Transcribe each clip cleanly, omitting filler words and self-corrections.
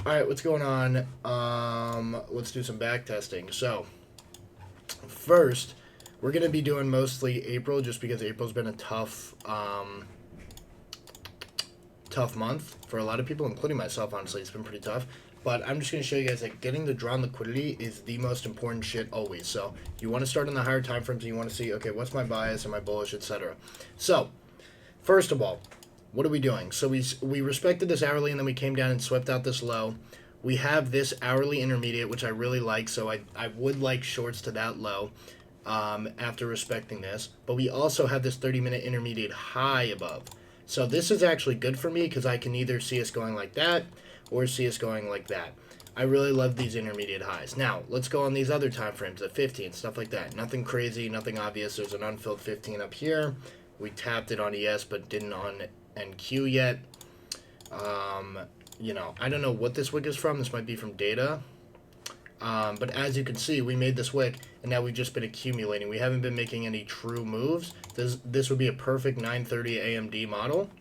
Alright, what's going on? Let's do some back testing. So, first, we're going to be doing mostly April just because April's been a tough month for a lot of people, including myself, honestly. It's been pretty tough. But I'm just going to show you guys that getting the drawn liquidity is the most important shit always. So, you want to start in the higher time frames and you want to see, okay, what's my bias, am I bullish, etc. So, first of all, what are we doing? So we respected this hourly and then we came down and swept out this low. We have this hourly intermediate, which I really like, so I would like shorts to that low after respecting this. But we also have this 30-minute intermediate high above. So this is actually good for me because I can either see us going like that or see us going like that. I really love these intermediate highs. Now, let's go on these other time frames, at 15, stuff like that. Nothing crazy, nothing obvious. There's an unfilled 15 up here. We tapped it on ES but didn't on NQ yet. I don't know what this wick is from. This might be from data. But as you can see, we made this wick, and now we've just been accumulating. We haven't been making any true moves. This would be a perfect 930 AMD model,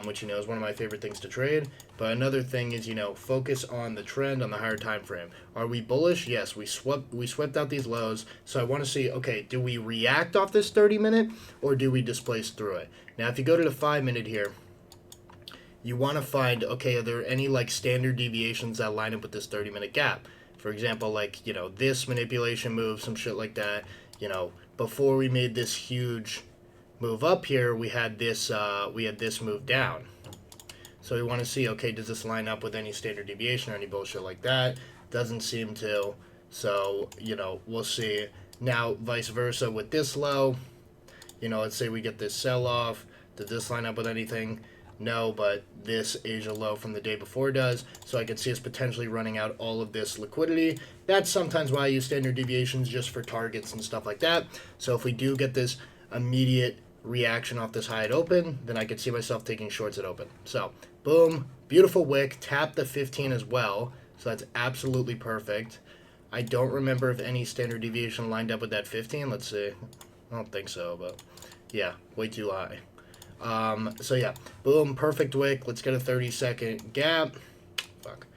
which, is one of my favorite things to trade. But another thing is, focus on the trend on the higher time frame. Are we bullish? Yes, we swept out these lows. So I want to see, okay, do we react off this 30-minute, or do we displace through it? Now, if you go to the 5-minute here, you want to find, okay, are there any standard deviations that line up with this 30-minute gap? For example, this manipulation move, some shit like that. Before we made this huge move up here, we had this move down. So we want to see, okay, does this line up with any standard deviation or any bullshit like that? Doesn't seem to. So, we'll see. Now, vice versa with this low, let's say we get this sell-off. Did this line up with anything? No, but this Asia low from the day before does. So I could see us potentially running out all of this liquidity. That's sometimes why I use standard deviations, just for targets and stuff like that. So if we do get this immediate reaction off this high at open, then I could see myself taking shorts at open. So, boom, beautiful wick. Tap the 15 as well. So that's absolutely perfect. I don't remember if any standard deviation lined up with that 15. Let's see. I don't think so, but yeah, way too high. So yeah, boom, perfect wick. Let's get a 30-second gap. Fuck.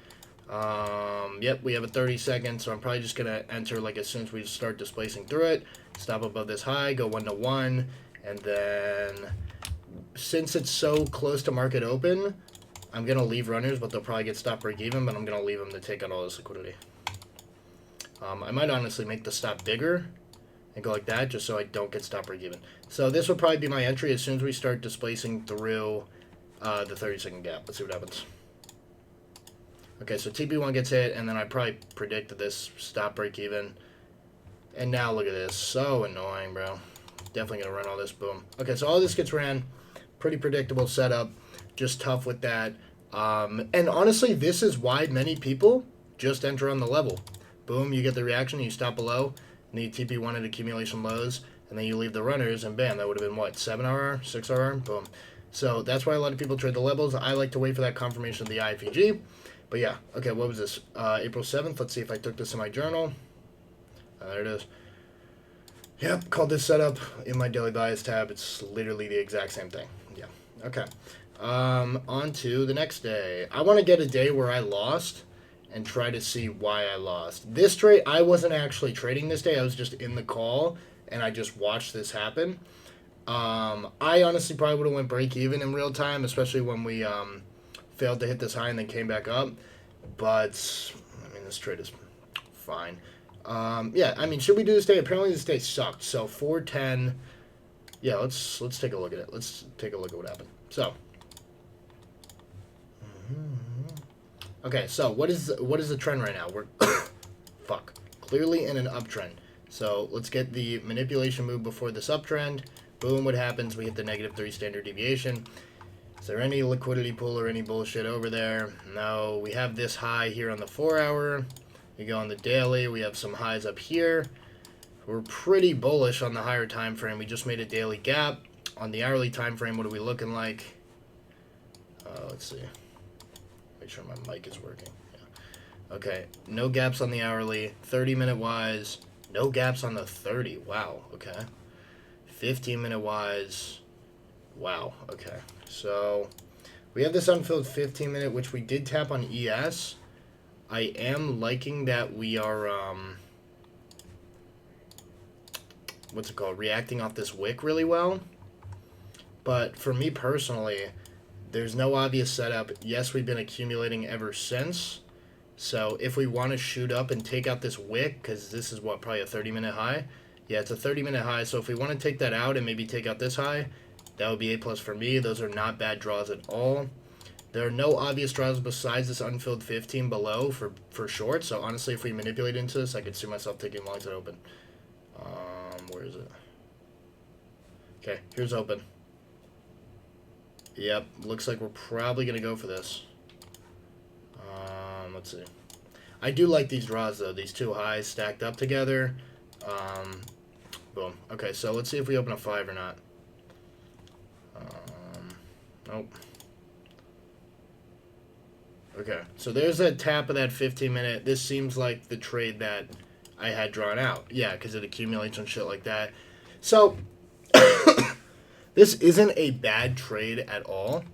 Yep, we have a 30-second, so I'm probably just going to enter as soon as we start displacing through it. Stop above this high, go 1-to-1, and then since it's so close to market open, I'm going to leave runners, but they'll probably get stop break even, but I'm going to leave them to take out all this liquidity. I might honestly make the stop bigger and go like that, just so I don't get stop break even. So this will probably be my entry as soon as we start displacing through the 30-second gap. Let's see what happens. Okay, so TP1 gets hit, and then I probably predicted this stop break even. And now look at this. So annoying, bro. Definitely going to run all this. Boom. Okay, so all this gets ran. Pretty predictable setup. Just tough with that. And honestly, this is why many people just enter on the level. Boom, you get the reaction, you stop below. And then you TP1 at accumulation lows, and then you leave the runners, and bam, that would have been what, 7-hour, 6-hour, boom. So that's why a lot of people trade the levels. I like to wait for that confirmation of the IFEG. But yeah, okay, what was this? April 7th. Let's see if I took this in my journal. There it is. Yep, called this setup in my daily bias tab. It's literally the exact same thing. Yeah, okay. On to the next day. I want to get a day where I lost and try to see why I lost. This trade, I wasn't actually trading this day. I was just in the call, and I just watched this happen. I honestly probably would have went break even in real time, especially when we failed to hit this high and then came back up. But, I mean, this trade is fine. Yeah, I mean, should we do this day? Apparently this day sucked. So 410. Yeah, let's take a look at it. Let's take a look at what happened. So. Okay, so what is the trend right now? We're clearly in an uptrend. So let's get the manipulation move before this uptrend. Boom, what happens? We hit the -3 standard deviation. Is there any liquidity pool or any bullshit over there? No. We have this high here on the 4-hour. We go on the daily. We have some highs up here. We're pretty bullish on the higher time frame. We just made a daily gap. On the hourly time frame, what are we looking like? Let's see. Make sure my mic is working. Yeah. Okay, no gaps on the hourly. 30-minute wise, no gaps on the 30. Wow, okay. 15-minute wise, wow, okay. So We have this unfilled 15 minute, which we did tap on ES. I am liking that we are, what's it called, reacting off this wick really well. But for me personally, there's no obvious setup. Yes, we've been accumulating ever since. So if we want to shoot up and take out this wick, because this is what, probably a 30-minute high? Yeah, it's a 30-minute high. So if we want to take that out and maybe take out this high, that would be A+ for me. Those are not bad draws at all. There are no obvious draws besides this unfilled 15 below for short. So honestly, if we manipulate into this, I could see myself taking longs at open. Where is it? Okay, here's open. Yep, looks like we're probably going to go for this. Let's see. I do like these draws, though. These two highs stacked up together. Boom. Okay, so let's see if we open a 5 or not. Nope. Okay, so there's a tap of that 15-minute. This seems like the trade that I had drawn out. Yeah, because it accumulates and shit like that. So, this isn't a bad trade at all.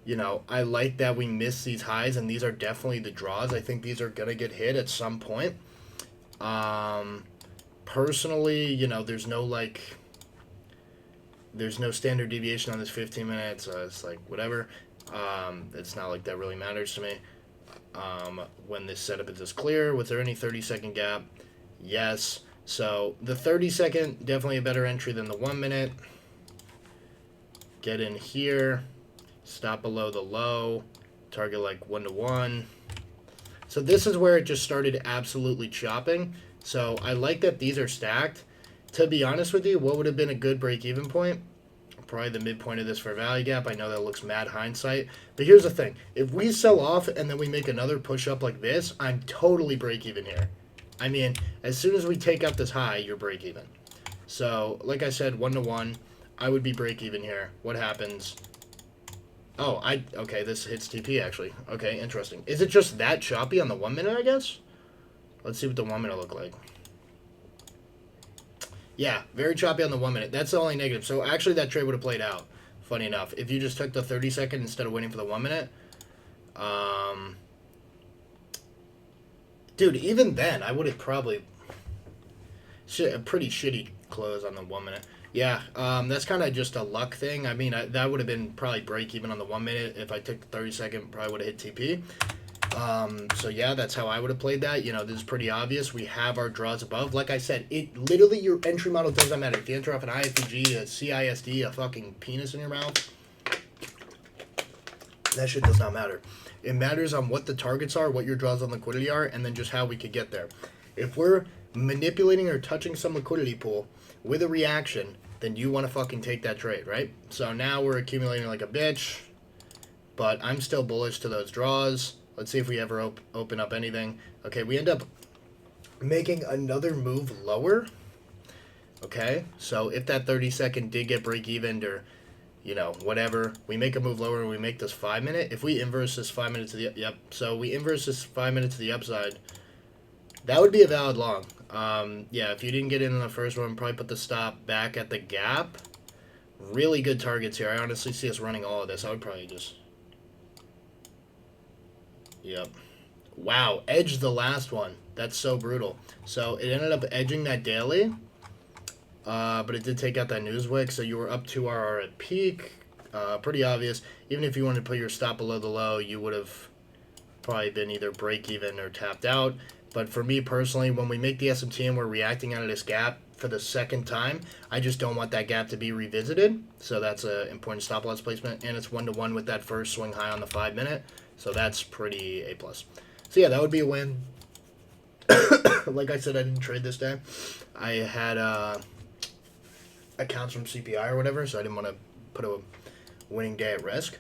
You know, I like that we missed these highs, and these are definitely the draws. I think these are going to get hit at some point. Personally, you know, there's no standard deviation on this 15 minutes. It's like, whatever. It's not like that really matters to me. When this setup is this clear, was there any 30-second gap? Yes. So the 30-second, definitely a better entry than the 1 minute. Get in here. Stop below the low. Target like 1-to-1. So this is where it just started absolutely chopping. So I like that these are stacked. To be honest with you, what would have been a good break-even point? Probably the midpoint of this for value gap. I know that looks mad hindsight. But here's the thing. If we sell off and then we make another push-up like this, I'm totally break-even here. I mean, as soon as we take out this high, you're break-even. So, like I said, 1-to-1, I would be break-even here. What happens? Oh, okay, this hits TP, actually. Okay, interesting. Is it just that choppy on the 1 minute, I guess? Let's see what the 1 minute look like. Yeah, very choppy on the 1 minute. That's the only negative. So, actually, that trade would have played out, funny enough. If you just took the 30-second instead of waiting for the 1 minute. Dude, even then, I would have probably... a pretty shitty close on the 1 minute. Yeah, that's kind of just a luck thing. I mean, that would have been probably break even on the 1 minute. If I took the 30-second, probably would have hit TP. So yeah, that's how I would have played that. You know, this is pretty obvious. We have our draws above. Like I said, it literally, your entry model doesn't matter. If you enter off an IFG, a CISD, a fucking penis in your mouth, that shit does not matter. It matters on what the targets are, what your draws on liquidity are, and then just how we could get there. If we're manipulating or touching some liquidity pool with a reaction, then you want to fucking take that trade, right? So now we're accumulating like a bitch, but I'm still bullish to those draws. Let's see if we ever open up anything. Okay, we end up making another move lower. Okay, so if that 30-second did get break-even or, you know, whatever, we make a move lower and we make this 5 minute. If we inverse this 5 minutes to the, yep, so we inverse this 5 minutes to the upside, that would be a valid long. Yeah, if you didn't get in the first one, probably put the stop back at the gap. Really good targets here. I honestly see us running all of this. I would probably just... Yep. Wow, edged the last one. That's so brutal. So it ended up edging that daily, but it did take out that news wick. So you were up 2 RR at peak. Pretty obvious. Even if you wanted to put your stop below the low, you would have probably been either break even or tapped out. But for me personally, when we make the SMT and we're reacting out of this gap for the second time, I just don't want that gap to be revisited. So that's an important stop loss placement. And it's 1-to-1 with that first swing high on the 5 minute. So that's pretty A+. So yeah, that would be a win. Like I said, I didn't trade this day. I had accounts from CPI or whatever, so I didn't want to put a winning day at risk.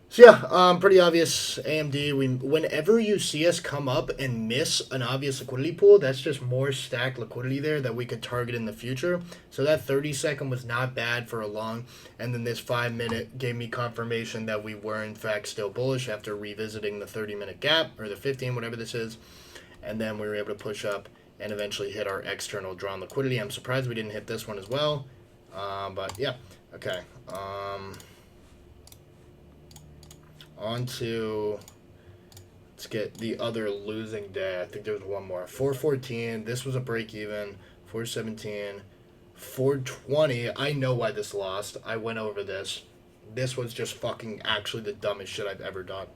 So yeah, pretty obvious AMD. Whenever you see us come up and miss an obvious liquidity pool, that's just more stacked liquidity there that we could target in the future. So that 30-second was not bad for a long, and then this 5 minute gave me confirmation that we were in fact still bullish after revisiting the 30-minute gap, or the 15, whatever this is, and then we were able to push up and eventually hit our external drawn liquidity. I'm surprised we didn't hit this one as well, but yeah, okay. On to, let's get the other losing day. I think there was one more. 414. This was a break even. 417. 420. I know why this lost. I went over this. This was just fucking actually the dumbest shit I've ever done.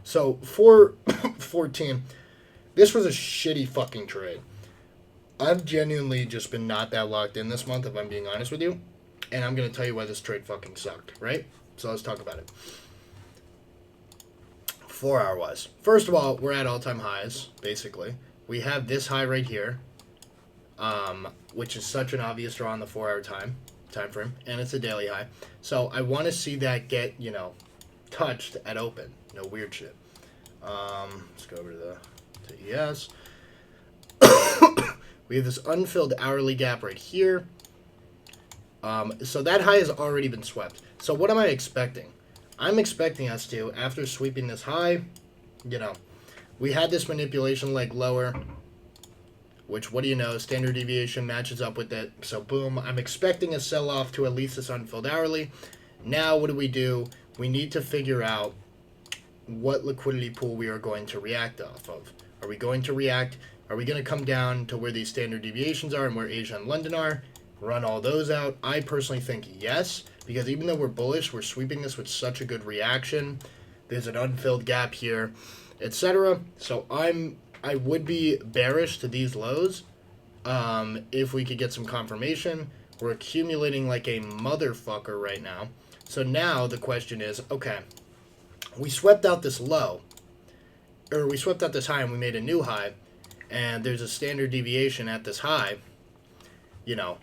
So 414. This was a shitty fucking trade. I've genuinely just been not that locked in this month, if I'm being honest with you. And I'm going to tell you why this trade fucking sucked, right? So let's talk about it. 4 hour wise. First of all, we're at all-time highs, basically. We have this high right here, which is such an obvious draw on the 4 hour time frame, and it's a daily high. So I want to see that get, touched at open. No weird shit. Let's go over to ES. We have this unfilled hourly gap right here. So that high has already been swept. So what am I expecting? I'm expecting us to, after sweeping this high, we had this manipulation leg lower, which, what do you know, standard deviation matches up with it. So boom, I'm expecting a sell-off to at least this unfilled hourly. Now what do? We need to figure out what liquidity pool we are going to react off of. Are we going to react? Are we going to come down to where these standard deviations are and where Asia and London are? Run all those out? I personally think yes, because even though we're bullish, we're sweeping this with such a good reaction. There's an unfilled gap here, etc. So I would be bearish to these lows if we could get some confirmation. We're accumulating like a motherfucker right now. So now the question is, okay, we swept out this low, or we swept out this high and we made a new high, and there's a standard deviation at this high,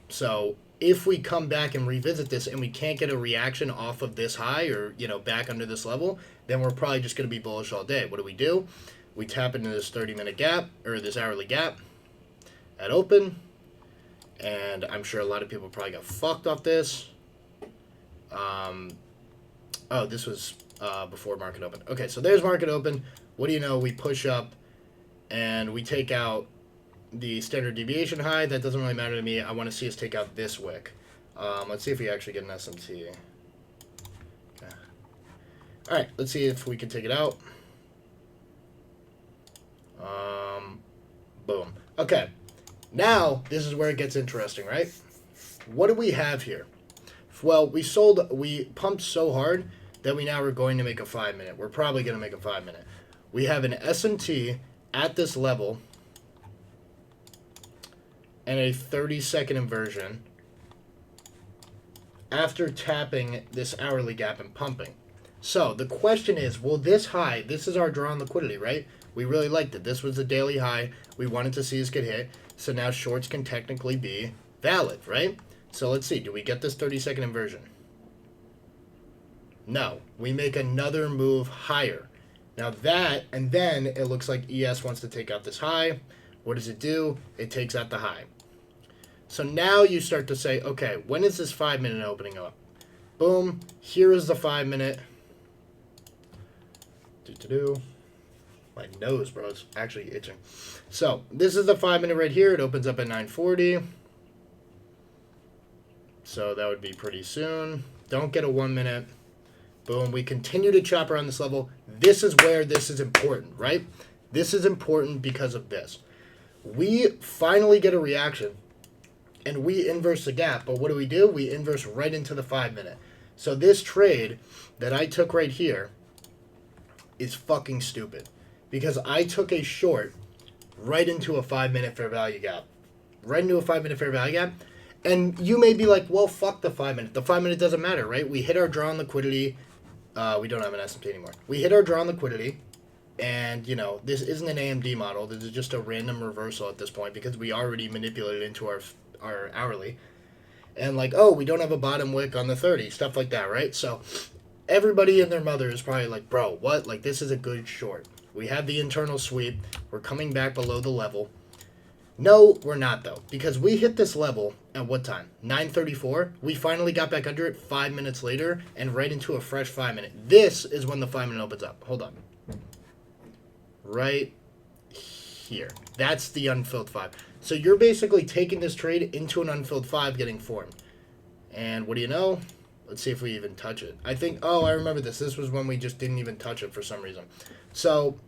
so if we come back and revisit this and we can't get a reaction off of this high or, back under this level, then we're probably just going to be bullish all day. What do? We tap into this 30-minute gap, or this hourly gap at open, and I'm sure a lot of people probably got fucked off this. This was before market open. Okay, so there's market open. What do you know? We push up and we take out the standard deviation high. That doesn't really matter to me. I want to see us take out this wick. Let's see if we actually get an SMT. Okay. All right, let's see if we can take it out. Boom. Okay, now this is where it gets interesting, right? What do we have here? Well, we pumped so hard that we now are going to make a 5-minute. We're probably going to make a 5-minute. We have an SMT at this level and a 30-second inversion after tapping this hourly gap and pumping. So the question is, will this high, this is our drawn liquidity, right? We really liked it. This was a daily high. We wanted to see us get hit. So now shorts can technically be valid, right? So let's see. Do we get this 30-second inversion? No. We make another move higher. Now that, and then it looks like ES wants to take out this high. What does it do? It takes out the high. So now you start to say, okay, when is this 5-minute opening up? Boom. Here is the 5-minute. My nose, bro, is actually itching. So this is the 5-minute right here. It opens up at 9:40. So that would be pretty soon. Don't get a 1-minute. Boom. We continue to chop around this level. This is where this is important, right? This is important because of this. We finally get a reaction, and we inverse the gap. But what do? We inverse right into the 5-minute. So this trade that I took right here is fucking stupid, because I took a short right into a 5-minute fair value gap. Right into a 5-minute fair value gap. And you may be like, well, fuck the 5-minute. The 5-minute doesn't matter, right? We hit our drawn liquidity. We don't have an SMT anymore. We hit our drawn liquidity. And, this isn't an AMD model. This is just a random reversal at this point, because we already manipulated into our hourly. And like, oh, we don't have a bottom wick on the 30. Stuff like that, right? So everybody and their mother is probably like, bro, what? Like, this is a good short. We have the internal sweep. We're coming back below the level. No, we're not, though, because we hit this level at what time? 9:34. We finally got back under it 5 minutes later and right into a fresh 5-minute. This is when the 5-minute opens up. Hold on. Right here. That's the unfilled 5. So you're basically taking this trade into an unfilled 5 getting formed. And what do you know? Let's see if we even touch it. I think, oh, I remember this. This was when we just didn't even touch it for some reason. So,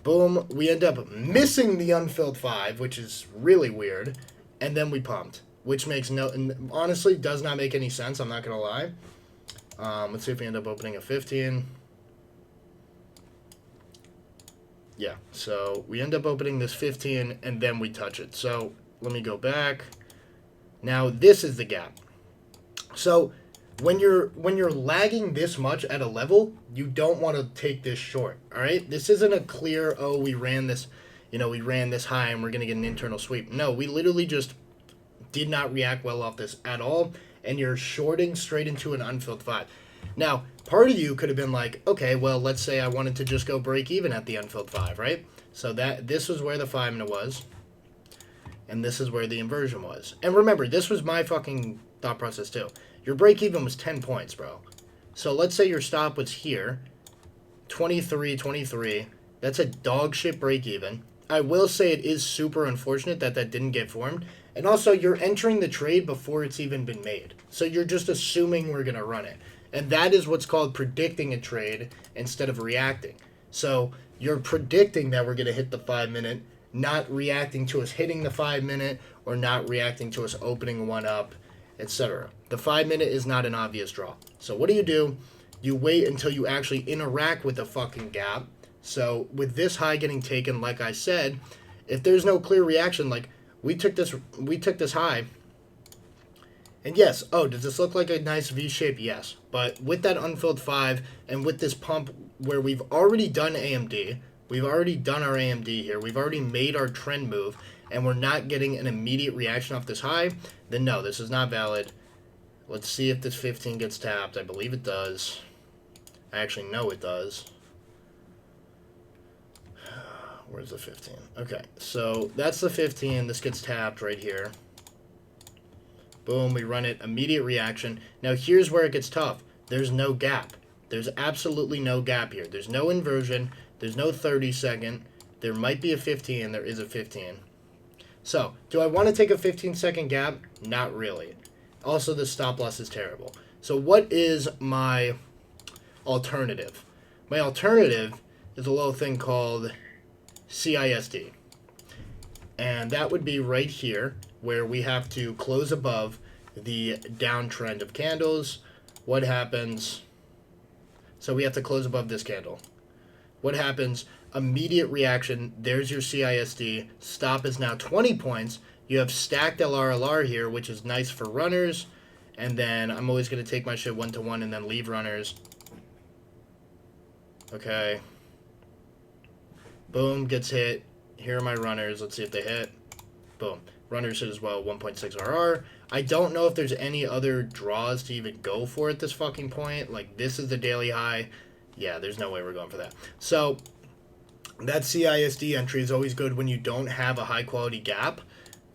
boom, we end up missing the unfilled 5, which is really weird. And then we pumped, which makes honestly, does not make any sense. I'm not going to lie. Let's see if we end up opening a 15. Yeah, so we end up opening this 15, and then we touch it. So, let me go back. Now, this is the gap. So, when you're lagging this much at a level, you don't want to take this short, all right? This isn't a clear, oh, we ran this high and we're going to get an internal sweep. No, we literally just did not react well off this at all, and you're shorting straight into an unfilled 5. Now, part of you could have been like, okay, well, let's say I wanted to just go break even at the unfilled 5, right? So this was where the 5-minute was, and this is where the inversion was. And remember, this was my fucking thought process too. Your break even was 10 points, bro. So let's say your stop was here, 23. That's a dog shit break even. I will say it is super unfortunate that didn't get formed. And also, you're entering the trade before it's even been made. So you're just assuming we're going to run it. And that is what's called predicting a trade instead of reacting. So you're predicting that we're going to hit the 5-minute, not reacting to us hitting the 5-minute or not reacting to us opening one up, etc. The 5-minute is not an obvious draw. So what do? You wait until you actually interact with the fucking gap. So with this high getting taken, like I said, if there's no clear reaction, like we took this high, and yes, oh, does this look like a nice V shape? Yes. But with that unfilled 5 and with this pump where we've already done AMD, we've already done our AMD here, we've already made our trend move, and we're not getting an immediate reaction off this high, then no, this is not valid. Let's see if this 15 gets tapped. I believe it does. I actually know it does. Where's the 15? Okay, so that's the 15. This gets tapped right here. Boom, we run it. Immediate reaction. Now, here's where it gets tough. There's no gap. There's absolutely no gap here. There's no inversion. There's no 30-second. There might be a 15. There is a 15. So, do I want to take a 15-second gap? Not really. Also, the stop loss is terrible. So, what is my alternative? My alternative is a little thing called CISD. And that would be right here, where we have to close above the downtrend of candles. What happens? So we have to close above this candle. What happens? Immediate reaction. There's your CISD. Stop is now 20 points. You have stacked LRLR here, which is nice for runners. And then I'm always going to take my shit 1-to-1 and then leave runners. Okay. Boom, gets hit. Here are my runners. Let's see if they hit. Boom. Runners hit as well, 1.6 RR. I don't know if there's any other draws to even go for at this fucking point. Like, this is the daily high. Yeah, there's no way we're going for that. So, that CISD entry is always good when you don't have a high-quality gap.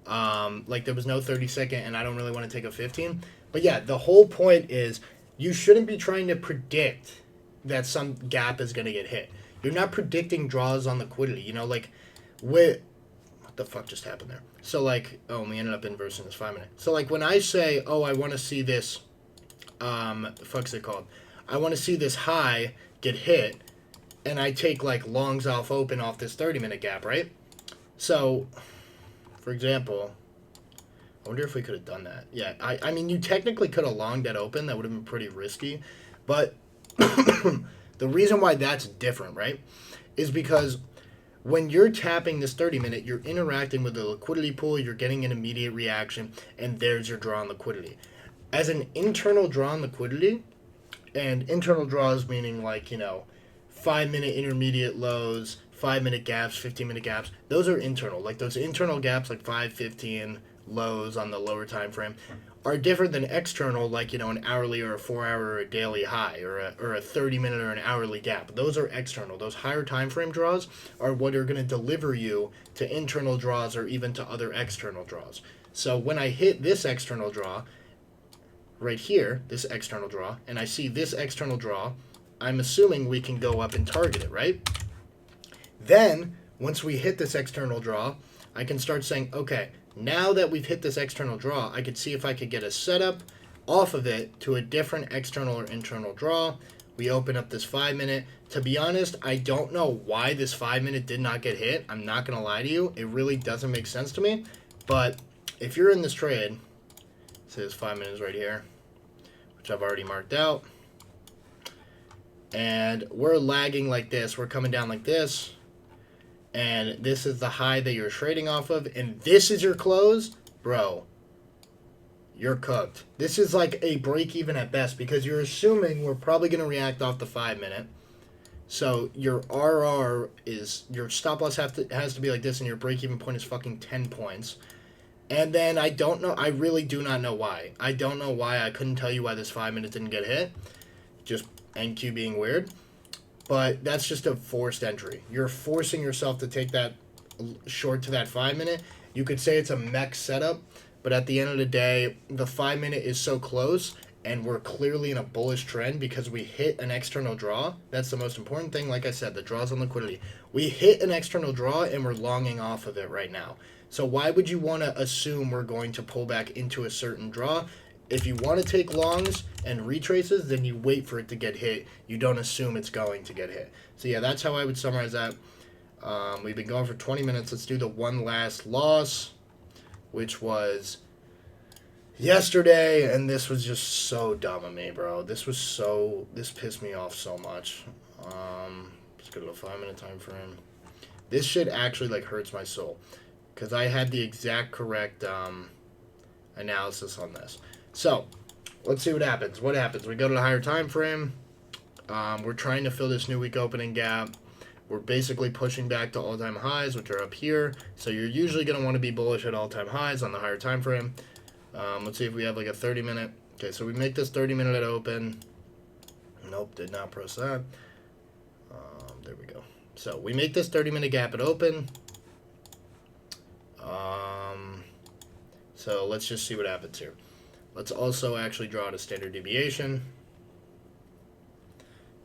Like, there was no 30-second, and I don't really want to take a 15. But, yeah, the whole point is you shouldn't be trying to predict that some gap is going to get hit. You're not predicting draws on liquidity. You know, like, what the fuck just happened there? So, like, oh, we ended up inversing this 5-minute. So, like, when I say, oh, I want to see this, the fuck's it called? I want to see this high get hit, and I take, like, longs off open off this 30-minute gap, right? So, for example, I wonder if we could have done that. Yeah, I mean, you technically could have longed that open. That would have been pretty risky. But the reason why that's different, right, is because when you're tapping this 30-minute, you're interacting with the liquidity pool, you're getting an immediate reaction, and there's your draw on liquidity. As an internal draw on liquidity, and internal draws meaning, like, you know, 5-minute intermediate lows, 5-minute gaps, 15-minute gaps, those are internal. Like, those internal gaps, like 5, 15 lows on the lower time frame, are different than external, like, you know, an hourly or a 4-hour or a daily high or a 30-minute or an hourly gap. Those are external. Those higher time frame draws are what are going to deliver you to internal draws or even to other external draws. So when I hit this external draw right here, this external draw, and I see this external draw, I'm assuming we can go up and target it, right? Then, once we hit this external draw, I can start saying, okay, now that we've hit this external draw, I could see if I could get a setup off of it to a different external or internal draw. We open up this 5 minute. To be honest, I don't know why this 5 minute did not get hit. I'm not going to lie to you. It really doesn't make sense to me. But if you're in this trade, it says 5 minutes right here, which I've already marked out. And we're lagging like this. We're coming down like this. And this is the high that you're trading off of. And this is your close. Bro, you're cooked. This is like a break even at best because you're assuming we're probably going to react off the 5 minute. So your RR is, your stop loss has to be like this, and your break even point is fucking 10 points. And then I don't know, I really do not know why. I don't know why. I couldn't tell you why this 5 minute didn't get hit. Just NQ being weird. But that's just a forced entry. You're forcing yourself to take that short to that 5 minute. You could say it's a mech setup, but at the end of the day, the 5 minute is so close, and we're clearly in a bullish trend because we hit an external draw. That's the most important thing. Like I said, the draws on liquidity. We hit an external draw, and we're longing off of it right now. So why would you want to assume we're going to pull back into a certain draw? If you want to take longs and retraces, then you wait for it to get hit. You don't assume it's going to get hit. So yeah, that's how I would summarize that. We've been going for 20 minutes. Let's do the one last loss, which was yesterday, and this was just so dumb of me, bro. This pissed me off so much. Let's go to the 5 minute time frame. This shit actually like hurts my soul because I had the exact correct analysis on this. So let's see what happens. What happens? We go to the higher time frame. We're trying to fill this new week opening gap. We're basically pushing back to all-time highs, which are up here. So you're usually going to want to be bullish at all-time highs on the higher time frame. Let's see if we have like a 30 minute. Okay, so we make this 30 minute at open. Nope, did not press that. There we go. So we make this 30 minute gap at open. So let's just see what happens here. Let's also actually draw out a standard deviation.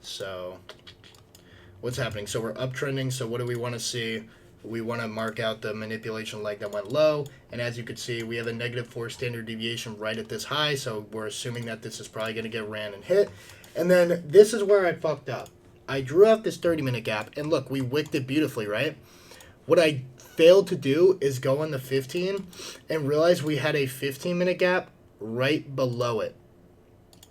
So what's happening? So we're uptrending. So what do we want to see? We want to mark out the manipulation leg that went low. And as you can see, we have a -4 standard deviation right at this high. So we're assuming that this is probably going to get ran and hit. And then this is where I fucked up. I drew out this 30 minute gap. And look, we wicked it beautifully, right? What I failed to do is go on the 15 and realize we had a 15 minute gap right below it.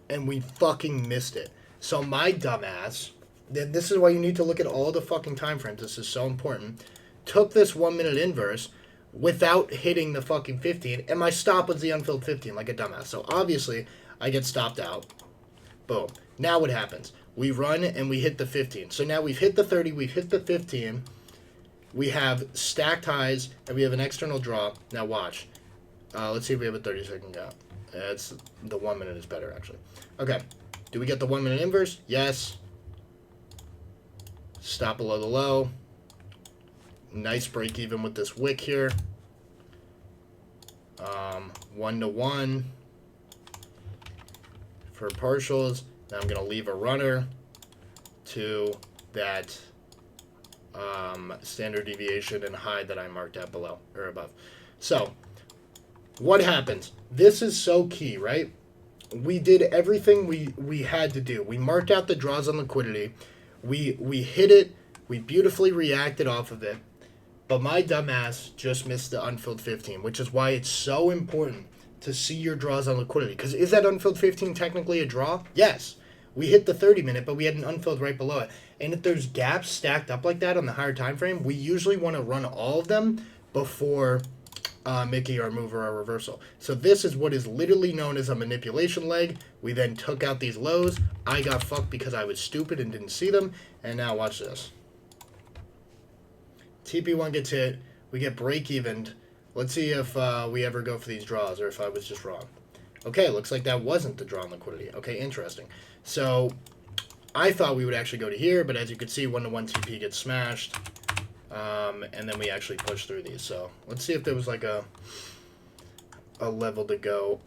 And we fucking missed it. So my dumbass, then this is why you need to look at all the fucking time frames. This is so important. Took this 1 minute inverse without hitting the fucking 15, and my stop was the unfilled 15 like a dumbass. So obviously I get stopped out. Boom. Now what happens? We run and we hit the 15. So now we've hit the 30, we've hit the 15. We have stacked highs and we have an external draw. Now watch. Let's see if we have a 30-second gap. It's the 1 minute is better actually. Okay. Do we get the 1 minute inverse? Yes. Stop below the low. Nice break even with this wick here. 1-to-1 for partials. Now I'm going to leave a runner to that standard deviation and high that I marked out below or above. So what happens? This is so key, right? We did everything we had to do. We marked out the draws on liquidity. We hit it. We beautifully reacted off of it. But my dumbass just missed the unfilled 15, which is why it's so important to see your draws on liquidity. Because is that unfilled 15 technically a draw? Yes. We hit the 30 minute, but we had an unfilled right below it. And if there's gaps stacked up like that on the higher time frame, we usually want to run all of them before making our move or our reversal. So this is what is literally known as a manipulation leg. We then took out these lows. I got fucked because I was stupid and didn't see them. And now watch this. TP1 gets hit. We get break-evened. Let's see if we ever go for these draws or if I was just wrong. Okay, looks like that wasn't the draw on liquidity. Okay, interesting. So I thought we would actually go to here, but as you can see, 1-to-1 TP gets smashed. And then we actually push through these. So let's see if there was like a level to go.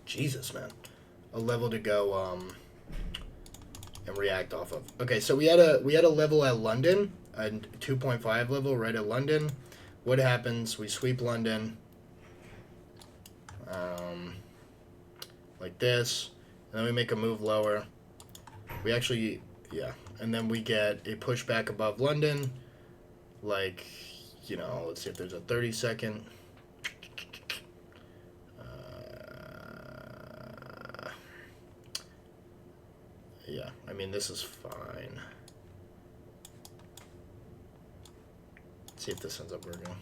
Jesus, man. A level to go and react off of. Okay, so we had a level at London, a 2.5 level right at London. What happens? We sweep London. like this, and then we make a move lower. We actually, yeah, and then we get a pushback above London, like, you know, let's see if there's a 30-second. Yeah, I mean, this is fine. Let's see if this ends up working.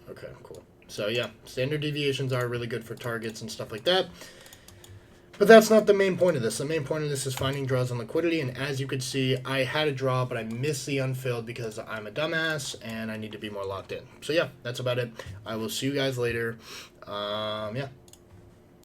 Okay, cool. So yeah, standard deviations are really good for targets and stuff like that. But that's not the main point of this. The main point of this is finding draws on liquidity, and as you could see, I had a draw, but I missed the unfilled because I'm a dumbass, and I need to be more locked in. So yeah, that's about it. I will see you guys later. Yeah.